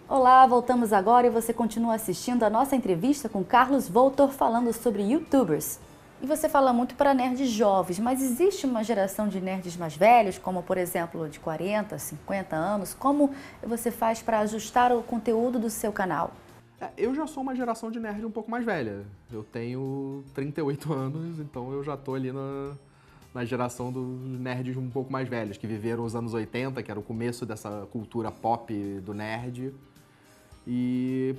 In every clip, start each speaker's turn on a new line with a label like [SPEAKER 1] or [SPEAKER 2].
[SPEAKER 1] Olá, voltamos agora e você continua assistindo a nossa entrevista com Carlos Voltor falando sobre YouTubers. E você fala muito para nerds jovens, mas existe uma geração de nerds mais velhos, como por exemplo de 40, 50 anos? Como você faz para ajustar o conteúdo do seu canal?
[SPEAKER 2] Eu já sou uma geração de nerd um pouco mais velha. Eu tenho 38 anos, então eu já tô ali na geração dos nerds um pouco mais velhos, que viveram os anos 80, que era o começo dessa cultura pop do nerd. E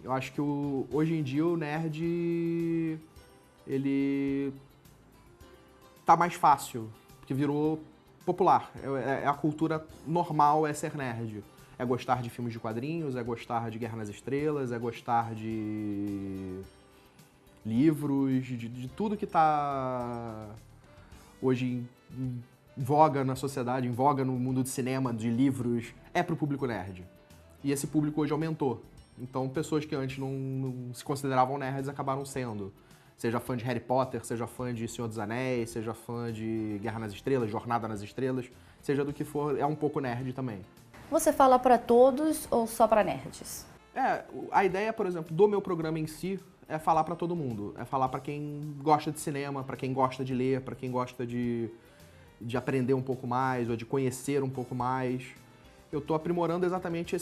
[SPEAKER 2] eu acho que hoje em dia o nerd, ele tá mais fácil, porque virou popular. É a cultura normal é ser nerd. É gostar de filmes de quadrinhos, é gostar de Guerra nas Estrelas, é gostar de livros, de tudo que tá hoje em voga na sociedade, em voga no mundo do cinema, de livros, é pro público nerd. E esse público hoje aumentou. Então, pessoas que antes não se consideravam nerds acabaram sendo. Seja fã de Harry Potter, seja fã de Senhor dos Anéis, seja fã de Guerra nas Estrelas, Jornada nas Estrelas, seja do que for, é um pouco nerd também.
[SPEAKER 1] Você fala para todos ou só para nerds?
[SPEAKER 2] A ideia, por exemplo, do meu programa em si é falar pra todo mundo. É falar pra quem gosta de cinema, pra quem gosta de ler, pra quem gosta de aprender um pouco mais ou de conhecer um pouco mais. Eu tô aprimorando exatamente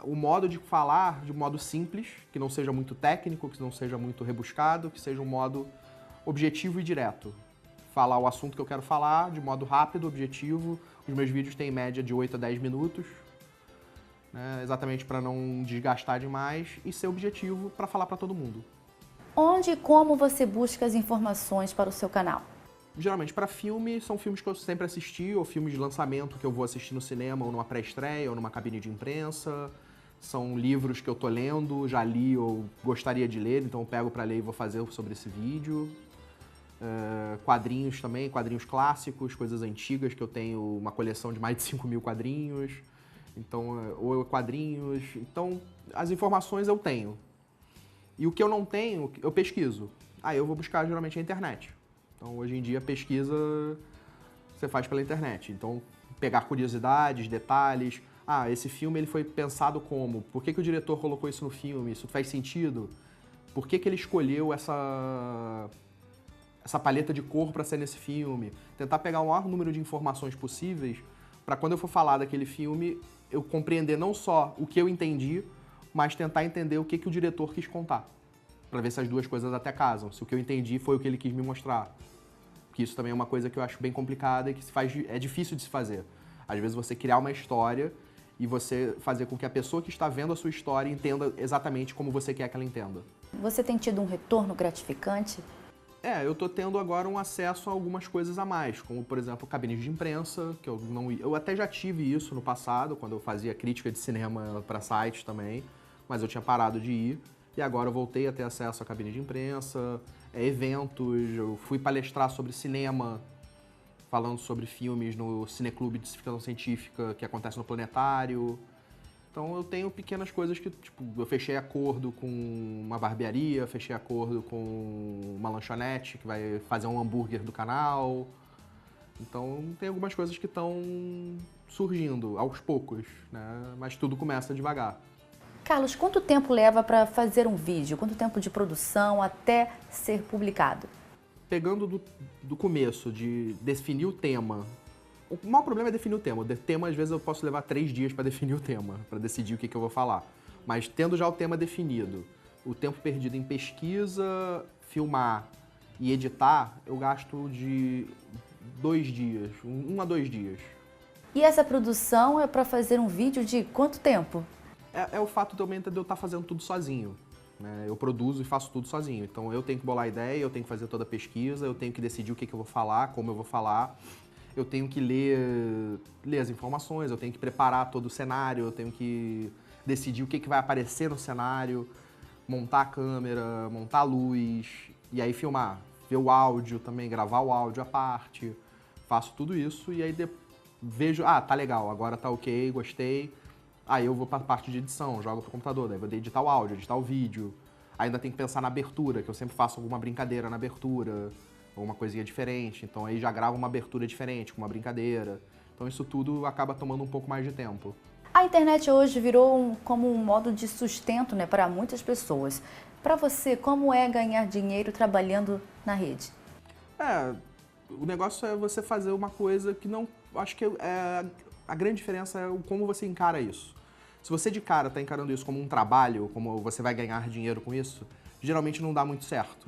[SPEAKER 2] o modo de falar de um modo simples, que não seja muito técnico, que não seja muito rebuscado, que seja um modo objetivo e direto. Falar o assunto que eu quero falar de modo rápido, objetivo. Os meus vídeos têm em média de 8 a 10 minutos, né, exatamente para não desgastar demais e ser objetivo para falar para todo mundo.
[SPEAKER 1] Onde e como você busca as informações para o seu canal?
[SPEAKER 2] Geralmente para filme, são filmes que eu sempre assisti, ou filmes de lançamento que eu vou assistir no cinema, ou numa pré-estreia, ou numa cabine de imprensa. São livros que eu tô lendo, já li ou gostaria de ler, então eu pego para ler e vou fazer sobre esse vídeo. Quadrinhos também, quadrinhos clássicos, coisas antigas, que eu tenho uma coleção de mais de 5 mil quadrinhos. Então, ou quadrinhos. Então, as informações eu tenho. E o que eu não tenho, eu pesquiso. Aí eu vou buscar geralmente a internet. Então, hoje em dia, pesquisa você faz pela internet. Então, pegar curiosidades, detalhes. Ah, esse filme ele foi pensado como? Por que o diretor colocou isso no filme? Isso faz sentido? Por que ele escolheu essa paleta de cor para ser nesse filme? Tentar pegar o maior número de informações possíveis para quando eu for falar daquele filme, eu compreender não só o que eu entendi, mas tentar entender o que o diretor quis contar. Para ver se as duas coisas até casam. Se o que eu entendi foi o que ele quis me mostrar. Porque isso também é uma coisa que eu acho bem complicada e que é difícil de se fazer. Às vezes você criar uma história e você fazer com que a pessoa que está vendo a sua história entenda exatamente como você quer que ela entenda.
[SPEAKER 1] Você tem tido um retorno gratificante?
[SPEAKER 2] Eu tô tendo agora um acesso a algumas coisas a mais, como, por exemplo, cabines de imprensa, que eu não ia. Eu até já tive isso no passado, quando eu fazia crítica de cinema para sites também, mas eu tinha parado de ir. E agora eu voltei a ter acesso à cabine de imprensa, eventos, eu fui palestrar sobre cinema, falando sobre filmes no Cineclube de Ficção Científica que acontece no Planetário. Então eu tenho pequenas coisas que, tipo, eu fechei acordo com uma barbearia, fechei acordo com uma lanchonete que vai fazer um hambúrguer do canal. Então tem algumas coisas que estão surgindo aos poucos, né? Mas tudo começa devagar.
[SPEAKER 1] Carlos, quanto tempo leva para fazer um vídeo? Quanto tempo de produção até ser publicado?
[SPEAKER 2] Pegando do começo, de definir o tema. O maior problema é definir o tema. O tema, às vezes, eu posso levar 3 dias para definir o tema, para decidir o que eu vou falar. Mas tendo já o tema definido, o tempo perdido em pesquisa, filmar e editar, eu gasto de 2 dias, 1 a 2 dias.
[SPEAKER 1] E essa produção é para fazer um vídeo de quanto tempo?
[SPEAKER 2] É o fato também de eu estar fazendo tudo sozinho, né? Eu produzo e faço tudo sozinho. Então eu tenho que bolar a ideia, eu tenho que fazer toda a pesquisa, eu tenho que decidir o que eu vou falar, como eu vou falar. Eu tenho que ler as informações, eu tenho que preparar todo o cenário, eu tenho que decidir o que vai aparecer no cenário, montar a câmera, montar a luz, e aí filmar. Ver o áudio também, gravar o áudio à parte. Faço tudo isso e aí vejo, tá legal, agora tá ok, gostei. Aí eu vou pra parte de edição, jogo pro computador, daí vou editar o áudio, editar o vídeo. Ainda tem que pensar na abertura, que eu sempre faço alguma brincadeira na abertura, ou uma coisinha diferente. Então aí já gravo uma abertura diferente, com uma brincadeira. Então isso tudo acaba tomando um pouco mais de tempo.
[SPEAKER 1] A internet hoje virou como um modo de sustento, né, para muitas pessoas. Para você, como é ganhar dinheiro trabalhando na rede?
[SPEAKER 2] O negócio é você fazer uma coisa que não... Acho que a grande diferença é como você encara isso. Se você de cara está encarando isso como um trabalho, como você vai ganhar dinheiro com isso, geralmente não dá muito certo.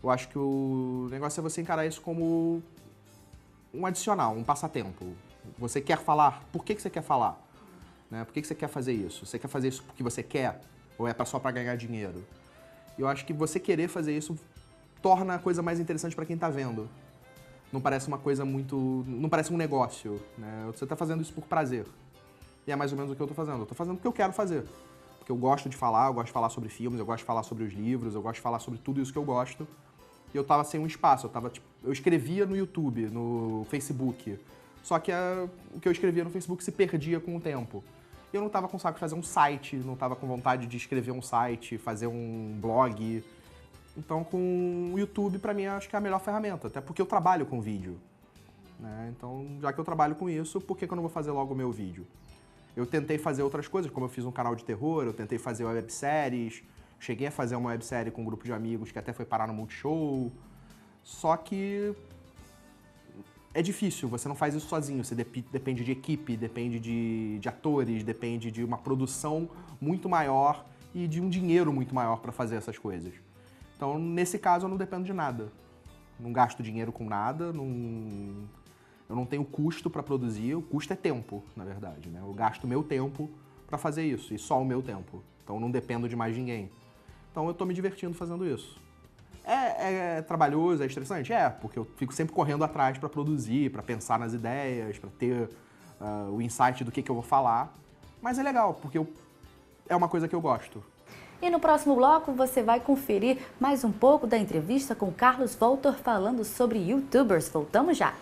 [SPEAKER 2] Eu acho que o negócio é você encarar isso como um adicional, um passatempo. Você quer falar, por que você quer falar? Né? Por que você quer fazer isso? Você quer fazer isso porque você quer? Ou é só para ganhar dinheiro? Eu acho que você querer fazer isso torna a coisa mais interessante para quem está vendo. Não parece uma coisa muito... Não parece um negócio, né? Você está fazendo isso por prazer. E é mais ou menos o que eu estou fazendo. Eu estou fazendo o que eu quero fazer. Porque eu gosto de falar, eu gosto de falar sobre filmes, eu gosto de falar sobre os livros, eu gosto de falar sobre tudo isso que eu gosto. E eu estava sem um espaço. Eu escrevia no YouTube, no Facebook. Só que o que eu escrevia no Facebook se perdia com o tempo. E eu não estava com saco de fazer um site, não estava com vontade de escrever um site, fazer um blog. Então, com o YouTube, para mim, acho que é a melhor ferramenta. Até porque eu trabalho com vídeo. Né? Então, já que eu trabalho com isso, por que eu não vou fazer logo o meu vídeo? Eu tentei fazer outras coisas, como eu fiz um canal de terror, eu tentei fazer webséries, cheguei a fazer uma websérie com um grupo de amigos que até foi parar no Multishow. Só que é difícil, você não faz isso sozinho, você depende de equipe, depende de atores, depende de uma produção muito maior e de um dinheiro muito maior para fazer essas coisas. Então, nesse caso, eu não dependo de nada. Não gasto dinheiro com nada, eu não tenho custo para produzir, o custo é tempo, na verdade, né? Eu gasto meu tempo para fazer isso, e só o meu tempo. Então, eu não dependo de mais ninguém. Então, eu estou me divertindo fazendo isso. É trabalhoso, é estressante? Porque eu fico sempre correndo atrás para produzir, para pensar nas ideias, para ter o insight do que eu vou falar. Mas é legal, porque é uma coisa que eu gosto.
[SPEAKER 1] E no próximo bloco você vai conferir mais um pouco da entrevista com Carlos Voltor falando sobre YouTubers. Voltamos já!